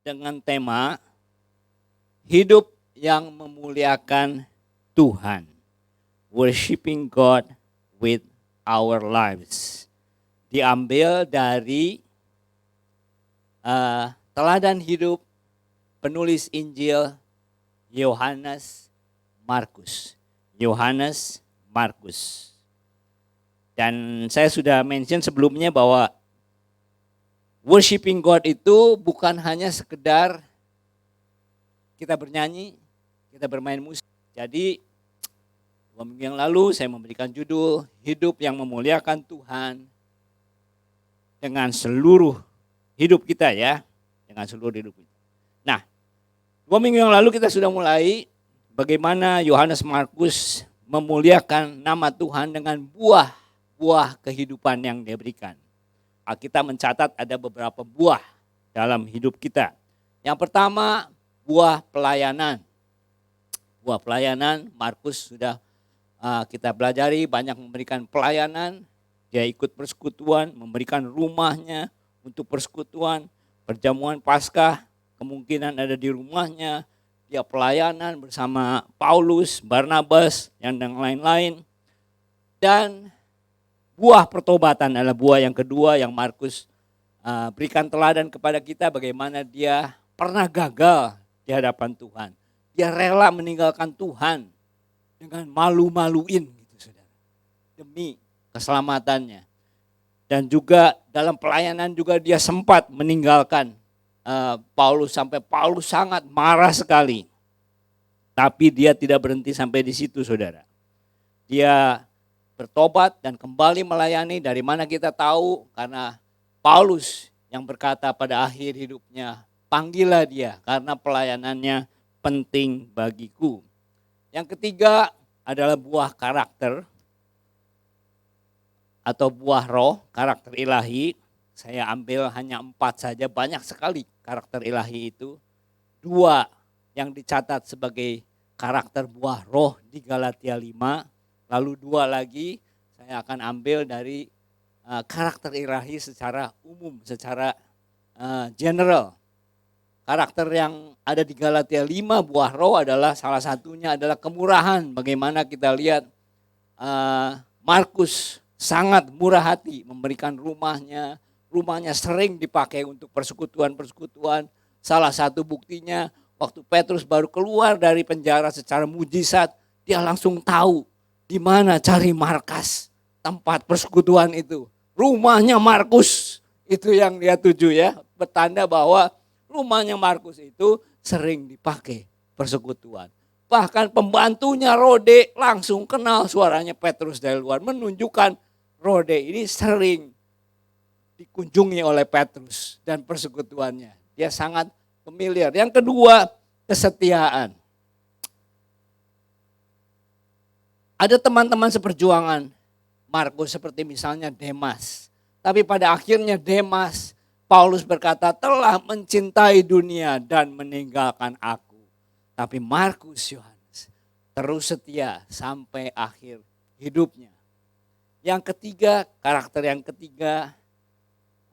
dengan tema hidup yang memuliakan Tuhan. Worshiping God with our lives. Diambil dari teladan hidup penulis Injil Yohanes Markus. Yohanes Markus. Dan saya sudah mention sebelumnya bahwa worshiping God itu bukan hanya sekedar kita bernyanyi, kita bermain musik. Jadi 2 minggu yang lalu saya memberikan judul hidup yang memuliakan Tuhan dengan seluruh hidup kita ya. Dengan seluruh hidup kita. Nah, 2 minggu yang lalu kita sudah mulai bagaimana Yohanes Markus memuliakan nama Tuhan dengan buah kehidupan yang dia berikan. Alkitab mencatat ada beberapa buah dalam hidup kita. Yang pertama, buah pelayanan. Buah pelayanan, Markus sudah kita pelajari banyak memberikan pelayanan. Dia ikut persekutuan, memberikan rumahnya untuk persekutuan, perjamuan Paskah, kemungkinan ada di rumahnya. Dia pelayanan bersama Paulus, Barnabas, dan lain-lain. Dan buah pertobatan adalah buah yang kedua yang Markus berikan teladan kepada kita bagaimana dia pernah gagal di hadapan Tuhan. Dia rela meninggalkan Tuhan dengan malu-maluin gitu saudara. Demi keselamatannya. Dan juga dalam pelayanan juga dia sempat meninggalkan Paulus sampai Paulus sangat marah sekali. Tapi dia tidak berhenti sampai di situ saudara. Dia bertobat dan kembali melayani. Dari mana kita tahu? Karena Paulus yang berkata pada akhir hidupnya, panggillah dia karena pelayanannya penting bagiku. Yang ketiga adalah buah karakter atau buah roh, karakter ilahi. Saya ambil hanya 4 saja, banyak sekali karakter ilahi itu. 2 yang dicatat sebagai karakter buah roh di Galatia 5. Lalu 2 lagi saya akan ambil dari karakter ilahi secara umum, secara general. Karakter yang ada di Galatia 5 buah roh adalah salah satunya adalah kemurahan. Bagaimana kita lihat Markus sangat murah hati memberikan rumahnya. Rumahnya sering dipakai untuk persekutuan-persekutuan. Salah satu buktinya waktu Petrus baru keluar dari penjara secara mujizat, dia langsung tahu di mana cari markas tempat persekutuan itu. Rumahnya Markus itu yang dia tuju ya. Bertanda bahwa rumahnya Markus itu sering dipakai persekutuan. Bahkan pembantunya Rode langsung kenal suaranya Petrus dari luar. Menunjukkan Rode ini sering dikunjungi oleh Petrus dan persekutuannya. Dia sangat familiar. Yang kedua, kesetiaan. Ada teman-teman seperjuangan Markus seperti misalnya Demas. Tapi pada akhirnya Demas, Paulus berkata telah mencintai dunia dan meninggalkan aku. Tapi Markus Yohanes terus setia sampai akhir hidupnya. Yang ketiga, karakter yang ketiga,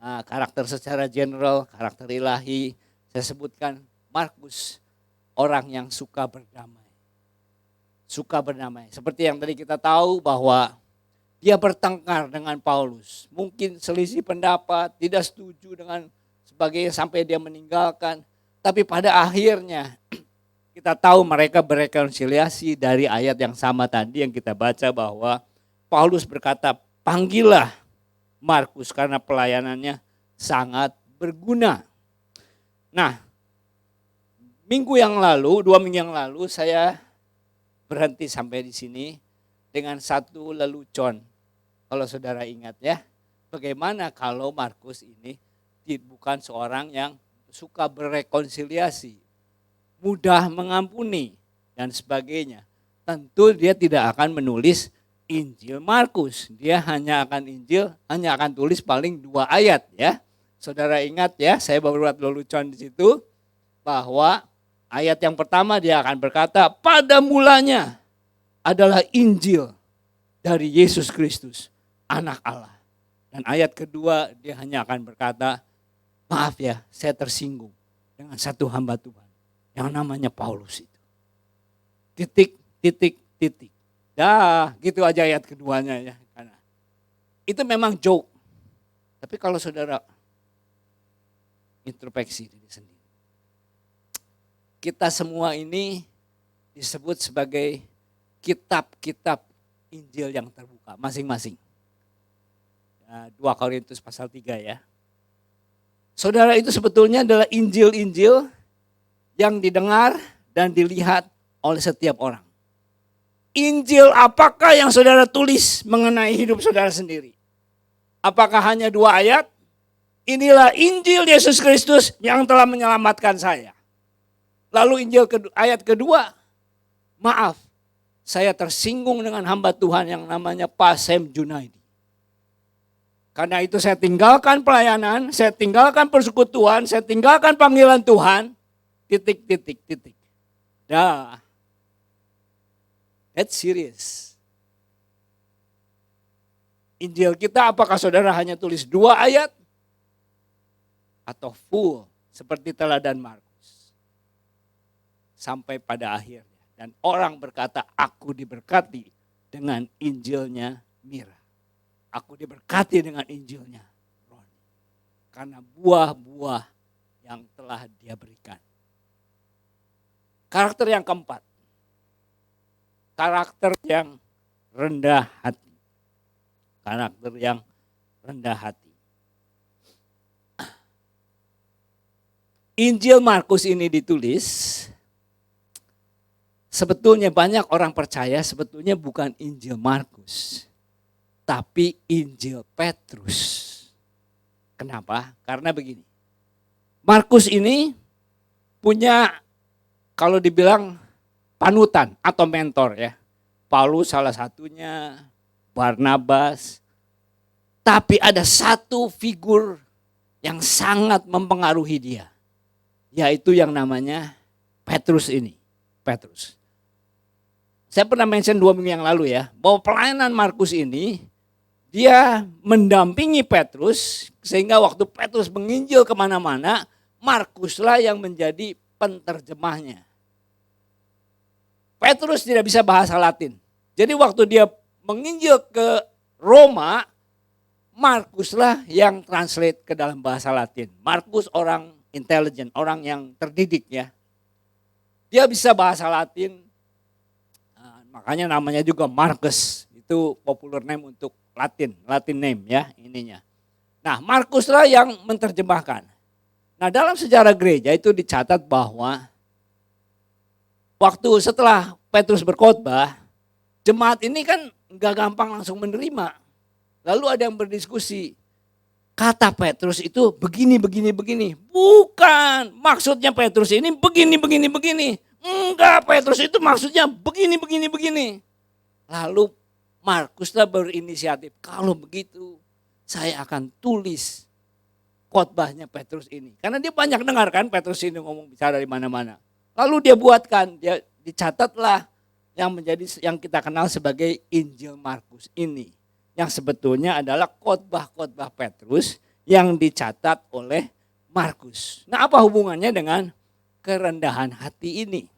karakter secara general, karakter ilahi. Saya sebutkan Markus orang yang suka berdamai. Suka berdamai. Seperti yang tadi kita tahu bahwa dia bertengkar dengan Paulus. Mungkin selisih pendapat, tidak setuju dengan sebagainya sampai dia meninggalkan. Tapi pada akhirnya kita tahu mereka berrekonsiliasi dari ayat yang sama tadi yang kita baca bahwa Paulus berkata, panggillah Markus karena pelayanannya sangat berguna. Nah, 2 minggu yang lalu saya berhenti sampai di sini dengan satu lelucon. Kalau saudara ingat ya, bagaimana kalau Markus ini bukan seorang yang suka berrekonsiliasi, mudah mengampuni dan sebagainya. Tentu dia tidak akan menulis Injil Markus. Dia hanya akan tulis paling 2 ayat ya. Saudara ingat ya, saya baru buat lelucon di situ bahwa ayat yang pertama dia akan berkata, pada mulanya adalah Injil dari Yesus Kristus, Anak Allah. Dan ayat kedua dia hanya akan berkata, maaf ya, saya tersinggung dengan satu hamba Tuhan yang namanya Paulus itu. Titik, titik, titik. Dah, gitu aja ayat keduanya ya. Karena itu memang joke. Tapi kalau saudara introspeksi diri sendiri, kita semua ini disebut sebagai kitab-kitab Injil yang terbuka masing-masing. 2 Korintus pasal 3 ya. Saudara, itu sebetulnya adalah Injil-Injil yang didengar dan dilihat oleh setiap orang. Injil apakah yang saudara tulis mengenai hidup saudara sendiri? Apakah hanya 2 ayat? Inilah Injil Yesus Kristus yang telah menyelamatkan saya. Lalu ayat kedua, maaf, saya tersinggung dengan hamba Tuhan yang namanya Pak Sam Junaidi. Karena itu saya tinggalkan pelayanan, saya tinggalkan persekutuan, saya tinggalkan panggilan Tuhan. Titik, titik, titik. Dah. That's serious. Injil kita apakah saudara hanya tulis 2 ayat? Atau full seperti teladan Markus. Sampai pada akhirnya. Dan orang berkata, aku diberkati dengan Injilnya Mira. Aku diberkati dengan Injilnya Roni. Karena buah-buah yang telah dia berikan. Karakter yang keempat. Karakter yang rendah hati. Karakter yang rendah hati. Injil Markus ini ditulis, sebetulnya banyak orang percaya sebetulnya bukan Injil Markus, tapi Injil Petrus. Kenapa? Karena begini, Markus ini punya, kalau dibilang panutan atau mentor ya. Paulus salah satunya, Barnabas. Tapi ada satu figur yang sangat mempengaruhi dia. Yaitu yang namanya Petrus ini. Petrus. Saya pernah mention 2 minggu yang lalu ya, bahwa pelayanan Markus ini, dia mendampingi Petrus, sehingga waktu Petrus menginjil kemana-mana, Markuslah yang menjadi penterjemahnya. Petrus tidak bisa bahasa Latin. Jadi waktu dia menginjil ke Roma, Markuslah yang translate ke dalam bahasa Latin. Markus orang intelligent, orang yang terdidik ya. Dia bisa bahasa Latin, makanya namanya juga Markus. Itu popular name untuk Latin name ya ininya. Nah, Markuslah yang menerjemahkan. Nah, dalam sejarah gereja itu dicatat bahwa waktu setelah Petrus berkhotbah, jemaat ini kan gak gampang langsung menerima. Lalu ada yang berdiskusi, kata Petrus itu begini. Bukan, maksudnya Petrus ini begini. Enggak, Petrus itu maksudnya begini. Lalu Markuslah berinisiatif, kalau begitu saya akan tulis khotbahnya Petrus ini. Karena dia banyak dengar kan Petrus ini ngomong bicara di mana-mana. Lalu dia buatkan, dia dicatatlah yang kita kenal sebagai Injil Markus ini. Yang sebetulnya adalah khotbah-khotbah Petrus yang dicatat oleh Markus. Nah, apa hubungannya dengan kerendahan hati ini?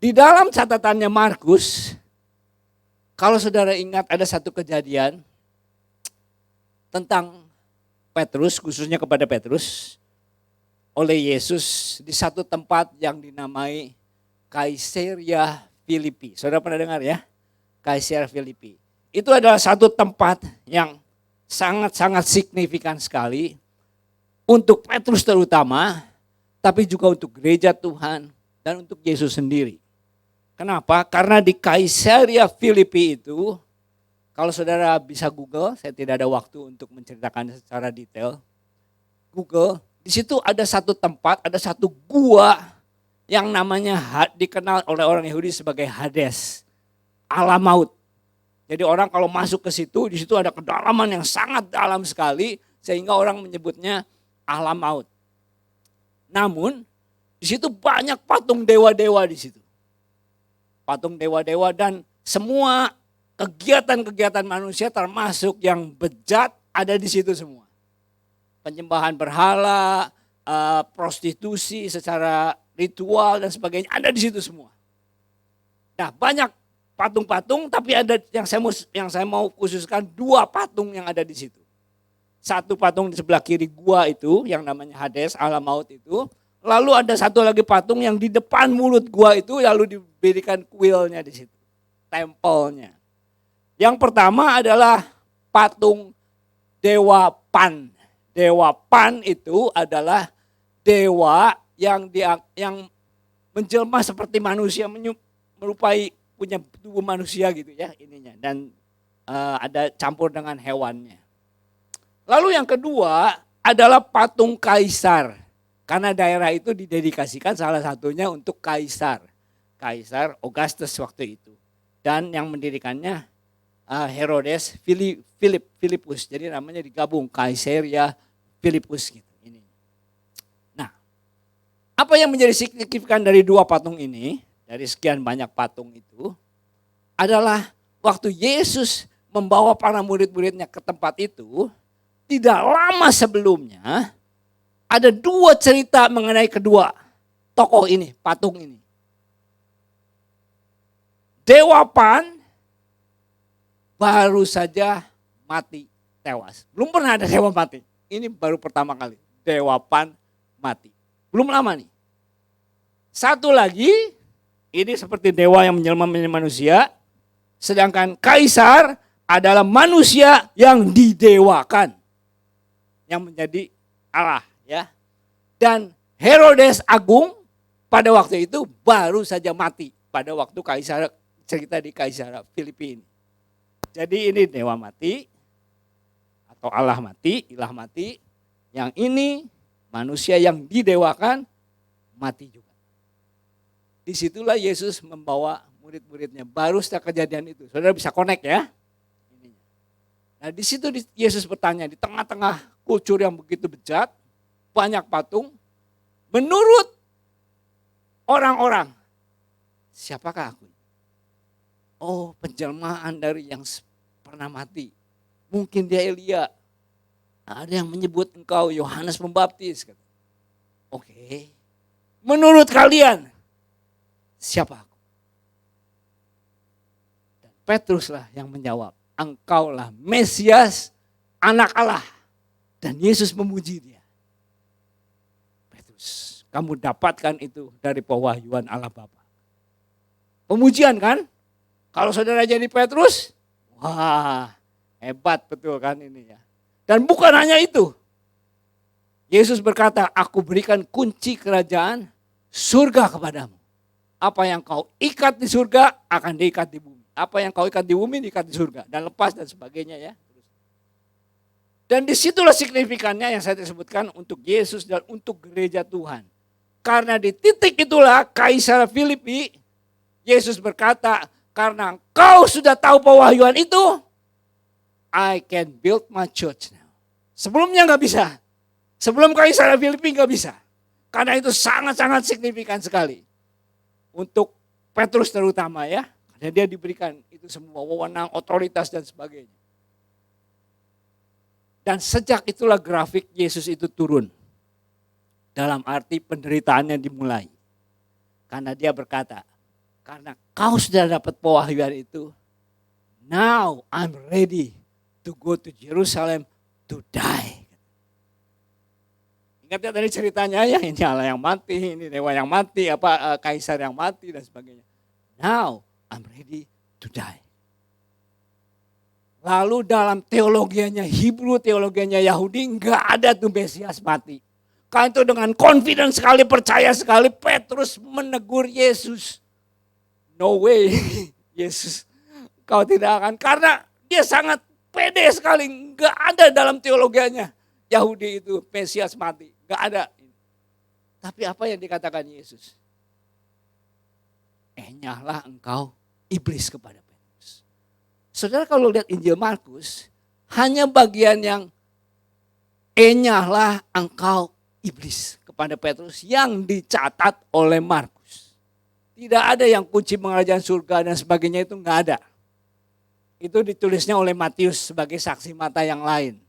Di dalam catatannya Markus, kalau saudara ingat ada satu kejadian tentang Petrus, khususnya kepada Petrus, oleh Yesus di satu tempat yang dinamai Kaisarea Filipi. Saudara pernah dengar ya? Kaisarea Filipi. Itu adalah satu tempat yang sangat-sangat signifikan sekali untuk Petrus terutama, tapi juga untuk gereja Tuhan dan untuk Yesus sendiri. Kenapa? Karena di Kaisarea Filipi itu, kalau saudara bisa Google, saya tidak ada waktu untuk menceritakannya secara detail. Google, di situ ada satu tempat, ada satu gua yang namanya dikenal oleh orang Yahudi sebagai Hades, alam maut. Jadi orang kalau masuk ke situ, di situ ada kedalaman yang sangat dalam sekali, sehingga orang menyebutnya alam maut. Namun di situ banyak patung dewa-dewa di situ. Patung dewa-dewa dan semua kegiatan-kegiatan manusia termasuk yang bejat ada di situ semua. Penyembahan berhala, prostitusi secara ritual dan sebagainya ada di situ semua. Nah, banyak patung-patung, tapi ada yang saya mau khususkan 2 patung yang ada di situ. Satu patung di sebelah kiri gua itu yang namanya Hades, alam maut itu. Lalu ada satu lagi patung yang di depan mulut gua itu lalu diberikan kuilnya di situ. Tempelnya. Yang pertama adalah patung Dewa Pan. Dewa Pan itu adalah dewa yang menjelma seperti manusia, merupai punya tubuh manusia gitu ya ininya, dan ada campur dengan hewannya. Lalu yang kedua adalah patung kaisar, karena daerah itu didedikasikan salah satunya untuk kaisar Augustus waktu itu, dan yang mendirikannya Herodes Philippus, jadi namanya digabung Kaisaria Philippus gitu ini. Nah, apa yang menjadi signifikan dari 2 patung ini? Dari sekian banyak patung itu adalah waktu Yesus membawa para murid-muridnya ke tempat itu, tidak lama sebelumnya ada 2 cerita mengenai kedua tokoh ini, patung ini. Dewa Pan baru saja mati, tewas. Belum pernah ada dewa mati. Ini baru pertama kali Dewa Pan mati. Belum lama nih. Satu lagi, ini seperti dewa yang menjelma menjadi manusia, sedangkan kaisar adalah manusia yang didewakan, yang menjadi Allah ya. Dan Herodes Agung pada waktu itu baru saja mati pada waktu kaisar, cerita di Kaisar Filipi ini. Jadi ini dewa mati atau Allah mati, ilah mati. Yang ini manusia yang didewakan mati juga. Disitulah Yesus membawa murid-muridnya. Baru setelah kejadian itu, saudara bisa connect ya. Nah di situ Yesus bertanya, di tengah-tengah kultur yang begitu bejat, banyak patung. Menurut orang-orang, siapakah aku? Oh, penjelmaan dari yang pernah mati. Mungkin dia Elia. Nah, ada yang menyebut engkau Yohanes Pembaptis. Oke. Menurut kalian, siapa aku? Dan Petruslah yang menjawab, engkaulah Mesias, anak Allah. Dan Yesus memuji dia. Petrus, kamu dapatkan itu dari pewahyuan Allah Bapa. Pemujian kan? Kalau saudara jadi Petrus, wah hebat betul kan ini ya. Dan bukan hanya itu. Yesus berkata, aku berikan kunci kerajaan surga kepadamu. Apa yang kau ikat di surga akan diikat di bumi. Apa yang kau ikat di bumi diikat di surga. Dan lepas dan sebagainya ya. Dan disitulah signifikannya yang saya sebutkan untuk Yesus dan untuk gereja Tuhan. Karena di titik itulah Kaisar Filipi, Yesus berkata, karena kau sudah tahu pewahyuan itu, I can build my church now. Sebelumnya gak bisa. Sebelum Kaisar Filipi gak bisa. Karena itu sangat-sangat signifikan sekali. Untuk Petrus terutama ya. Karena dia diberikan itu semua wewenang, otoritas dan sebagainya. Dan sejak itulah grafik Yesus itu turun. Dalam arti penderitaannya dimulai. Karena dia berkata, karena kau sudah dapat pewahyuan itu, now I'm ready to go to Jerusalem to die. Ingat ya tadi ceritanya ya, ini Allah yang mati, ini dewa yang mati, kaisar yang mati dan sebagainya. Now I'm ready to die. Lalu dalam teologianya Hebrew, teologianya Yahudi, enggak ada tuh Mesias mati. Karena itu dengan confident sekali, percaya sekali, Petrus menegur Yesus. No way, Yesus, kau tidak akan. Karena dia sangat pede sekali, enggak ada dalam teologianya Yahudi itu Mesias mati. Enggak ada. Tapi apa yang dikatakan Yesus? Enyahlah engkau iblis kepada Petrus. Saudara kalau lihat Injil Markus, hanya bagian yang enyahlah engkau iblis kepada Petrus yang dicatat oleh Markus. Tidak ada yang kunci pengerajaan surga dan sebagainya, itu enggak ada. Itu ditulisnya oleh Matius sebagai saksi mata yang lain.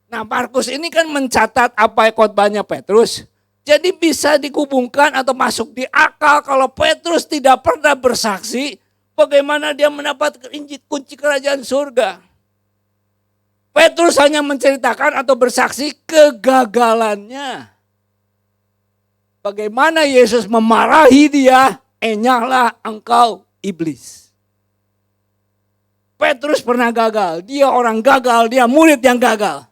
Nah, Markus ini kan mencatat apa khotbahnya Petrus. Jadi bisa dihubungkan atau masuk di akal kalau Petrus tidak pernah bersaksi, bagaimana dia mendapat kunci kerajaan surga. Petrus hanya menceritakan atau bersaksi kegagalannya. Bagaimana Yesus memarahi dia, enyahlah engkau iblis. Petrus pernah gagal, dia orang gagal, dia murid yang gagal.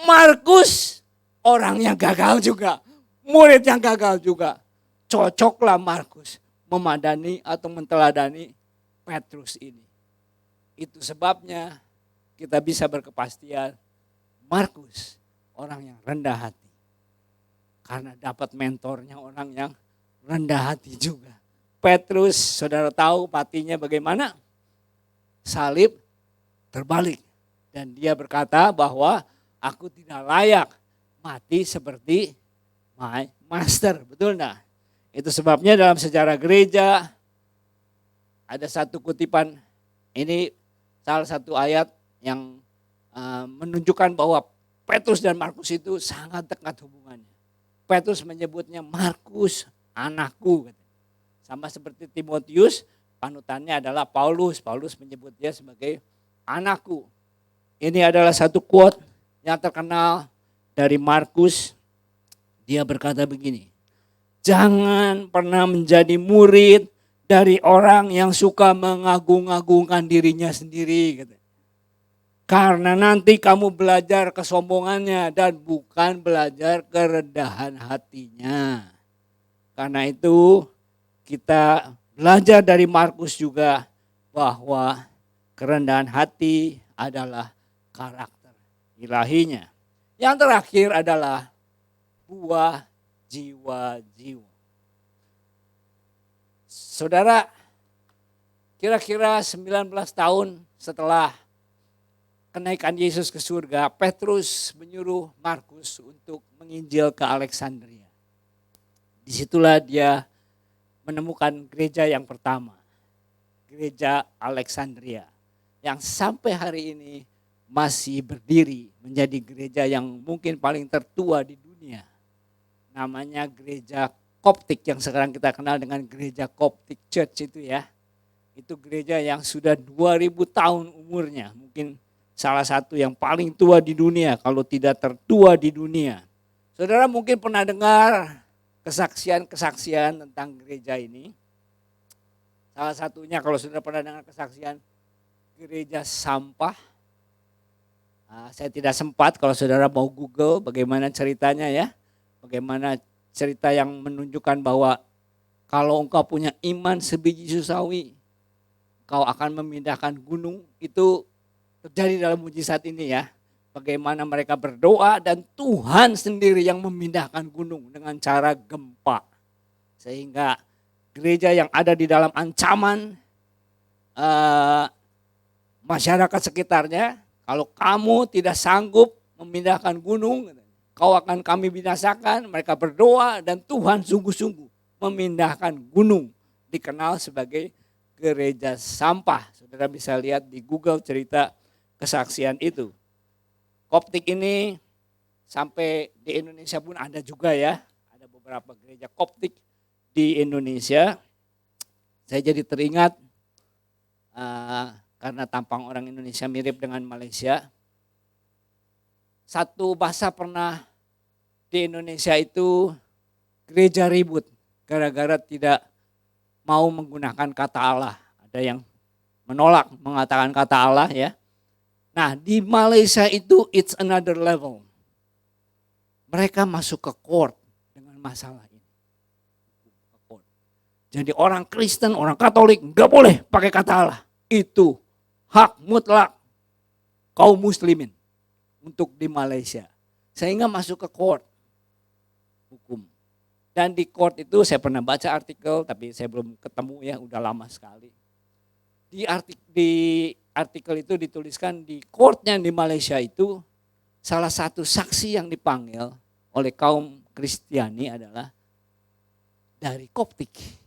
Markus orang yang gagal juga, murid yang gagal juga. Cocoklah Markus memadani atau menteladani Petrus ini. Itu sebabnya kita bisa berkepastian Markus orang yang rendah hati. Karena dapat mentornya orang yang rendah hati juga. Petrus, saudara tahu patinya bagaimana? Salib terbalik. Dan dia berkata bahwa aku tidak layak mati seperti my master. Betul enggak? Itu sebabnya dalam sejarah gereja ada satu kutipan, ini salah satu ayat yang menunjukkan bahwa Petrus dan Markus itu sangat dekat hubungannya. Petrus menyebutnya Markus anakku. Sama seperti Timotius, panutannya adalah Paulus. Paulus menyebut dia sebagai anakku. Ini adalah satu quote yang terkenal dari Markus. Dia berkata begini, jangan pernah menjadi murid dari orang yang suka mengagung-agungkan dirinya sendiri. Karena nanti kamu belajar kesombongannya dan bukan belajar kerendahan hatinya. Karena itu kita belajar dari Markus juga bahwa kerendahan hati adalah karakter ilahinya. Yang terakhir adalah buah jiwa-jiwa. Saudara, kira-kira 19 tahun setelah kenaikan Yesus ke surga, Petrus menyuruh Markus untuk menginjil ke Alexandria. Disitulah dia menemukan gereja yang pertama, gereja Alexandria, yang sampai hari ini masih berdiri menjadi gereja yang mungkin paling tertua di dunia. Namanya gereja Koptik yang sekarang kita kenal dengan gereja Koptik Church itu ya. Itu gereja yang sudah 2000 tahun umurnya, mungkin salah satu yang paling tua di dunia, kalau tidak tertua di dunia. Saudara mungkin pernah dengar kesaksian-kesaksian tentang gereja ini. Salah satunya kalau saudara pernah dengar kesaksian gereja sampah. Saya tidak sempat, kalau saudara mau Google bagaimana ceritanya ya. Bagaimana cerita yang menunjukkan bahwa kalau engkau punya iman sebiji susawi, engkau akan memindahkan gunung. Itu terjadi dalam mujizat ini ya. Bagaimana mereka berdoa dan Tuhan sendiri yang memindahkan gunung dengan cara gempa. Sehingga gereja yang ada di dalam ancaman masyarakat sekitarnya, kalau kamu tidak sanggup memindahkan gunung, kau akan kami binasakan. Mereka berdoa dan Tuhan sungguh-sungguh memindahkan gunung. Dikenal sebagai gereja sampah. Saudara bisa lihat di Google cerita kesaksian itu. Koptik ini sampai di Indonesia pun ada juga ya. Ada beberapa gereja Koptik di Indonesia. Saya jadi teringat karena tampang orang Indonesia mirip dengan Malaysia. Satu bahasa pernah di Indonesia itu gereja ribut gara-gara tidak mau menggunakan kata Allah. Ada yang menolak mengatakan kata Allah ya. Nah di Malaysia itu it's another level. Mereka masuk ke court dengan masalah ini. Jadi orang Kristen, orang Katolik gak boleh pakai kata Allah. Itu hak mutlak kaum muslimin untuk di Malaysia. Sehingga masuk ke court hukum. Dan di court itu saya pernah baca artikel tapi saya belum ketemu ya, udah lama sekali. Di artikel itu dituliskan di courtnya di Malaysia itu salah satu saksi yang dipanggil oleh kaum Kristiani adalah dari Koptik.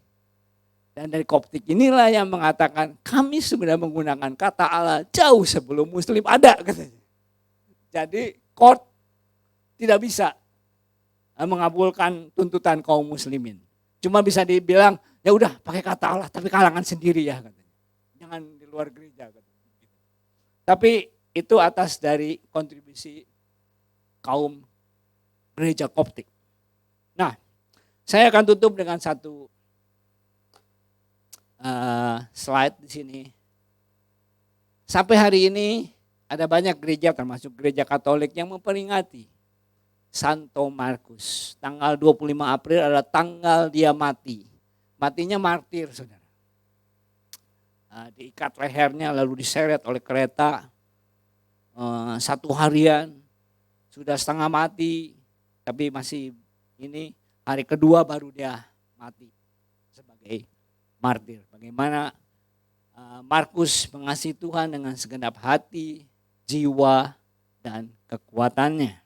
Dan dari Koptik inilah yang mengatakan kami sudah menggunakan kata Allah jauh sebelum Muslim ada katanya. Jadi court tidak bisa mengabulkan tuntutan kaum muslimin. Cuma bisa dibilang, ya udah pakai kata Allah tapi kalangan sendiri ya katanya. Jangan di luar gereja katanya. Tapi itu atas dari kontribusi kaum gereja Koptik. Nah, saya akan tutup dengan satu slide di sini. Sampai hari ini ada banyak gereja termasuk gereja Katolik yang memperingati Santo Markus. Tanggal 25 April adalah tanggal dia mati. Matinya martir, saudara. Diikat lehernya lalu diseret oleh kereta. 1 harian, sudah setengah mati. Tapi masih ini hari kedua baru dia mati sebagai martir. Bagaimana Markus mengasihi Tuhan dengan segenap hati, jiwa, dan kekuatannya.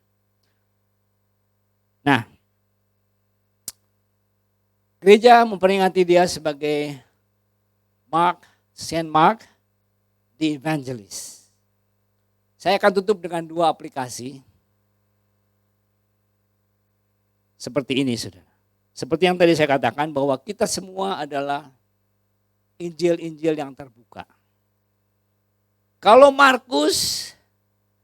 Nah, gereja memperingati dia sebagai Saint Mark the Evangelist. Saya akan tutup dengan 2 aplikasi. Seperti ini, saudara. Seperti yang tadi saya katakan bahwa kita semua adalah Injil-Injil yang terbuka. Kalau Markus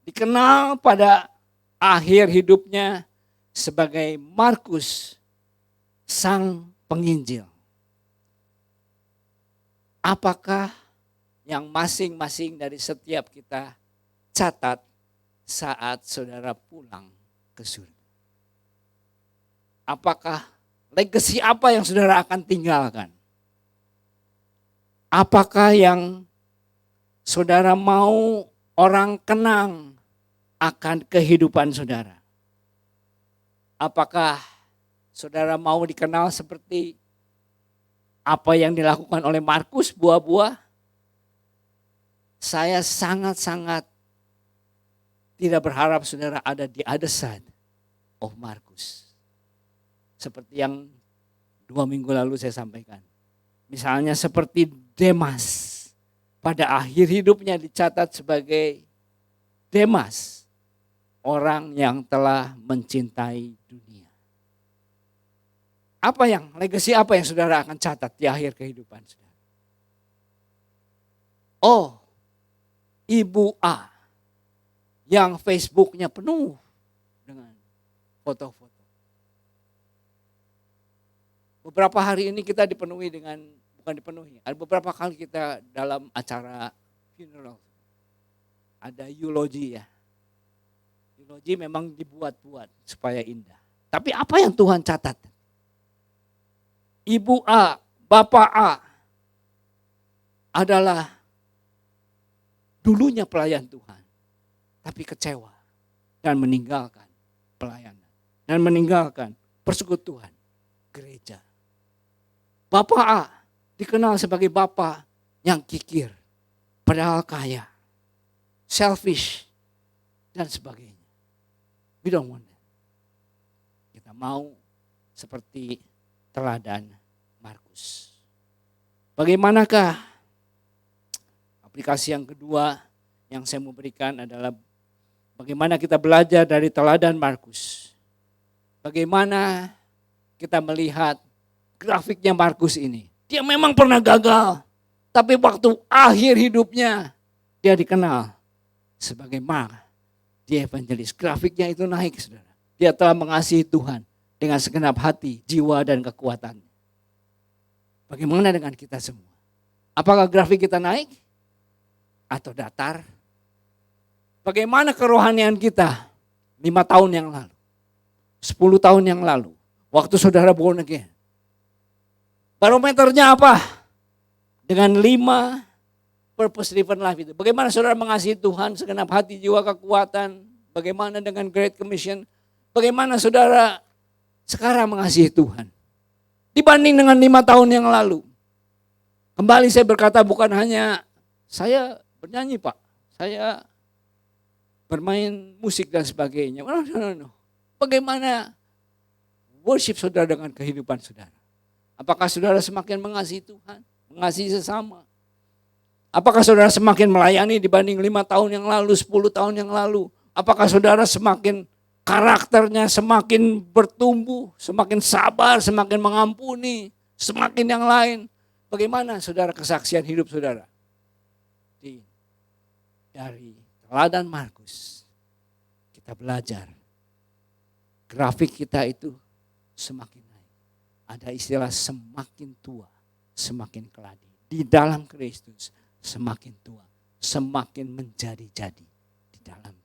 dikenal pada akhir hidupnya sebagai Markus sang penginjil. Apakah yang masing-masing dari setiap kita catat saat saudara pulang ke surga? Apakah legasi apa yang saudara akan tinggalkan? Apakah yang saudara mau orang kenang akan kehidupan saudara? Apakah saudara mau dikenal seperti apa yang dilakukan oleh Markus, buah-buah? Saya sangat-sangat tidak berharap saudara ada di other side of Markus. Seperti yang 2 minggu lalu saya sampaikan. Misalnya seperti Demas. Pada akhir hidupnya dicatat sebagai Demas. Orang yang telah mencintai dunia. Legasi apa yang saudara akan catat di akhir kehidupan saudara? Oh, Ibu A yang Facebooknya penuh dengan foto-foto. Beberapa hari ini kita dipenuhi dengan, bukan dipenuhi, ada beberapa kali kita dalam acara funeral. Ada eulogy ya. Eulogy memang dibuat-buat supaya indah. Tapi apa yang Tuhan catat? Ibu A, Bapak A adalah dulunya pelayan Tuhan. Tapi kecewa dan meninggalkan pelayanan. Dan meninggalkan persekutuan gereja. Bapak A dikenal sebagai bapak yang kikir, padahal kaya, selfish, dan sebagainya. We don't want that. Kita mau seperti teladan Markus. Bagaimanakah aplikasi yang kedua yang saya mau berikan adalah bagaimana kita belajar dari teladan Markus. Bagaimana kita melihat grafiknya Markus ini. Dia memang pernah gagal. Tapi waktu akhir hidupnya dia dikenal sebagai Mark the Evangelist. Grafiknya itu naik, saudara. Dia telah mengasihi Tuhan dengan segenap hati, jiwa, dan kekuatannya. Bagaimana dengan kita semua? Apakah grafik kita naik? Atau datar? Bagaimana kerohanian kita 5 tahun yang lalu? 10 tahun yang lalu? Waktu saudara born again. Barometernya apa? Dengan 5 purpose driven life itu. Bagaimana saudara mengasihi Tuhan segenap hati, jiwa, kekuatan? Bagaimana dengan Great Commission? Bagaimana saudara sekarang mengasihi Tuhan? Dibanding dengan 5 tahun yang lalu. Kembali saya berkata bukan hanya saya bernyanyi Pak. Saya bermain musik dan sebagainya. No. Bagaimana worship saudara dengan kehidupan saudara? Apakah saudara semakin mengasihi Tuhan? Mengasihi sesama? Apakah saudara semakin melayani dibanding 5 tahun yang lalu, 10 tahun yang lalu? Apakah saudara semakin karakternya semakin bertumbuh, semakin sabar, semakin mengampuni, semakin yang lain? Bagaimana saudara kesaksian hidup saudara? Dari teladan Markus kita belajar grafik kita itu semakin naik. Ada istilah semakin tua, semakin keladi. Di dalam Kristus semakin tua, semakin menjadi-jadi di dalam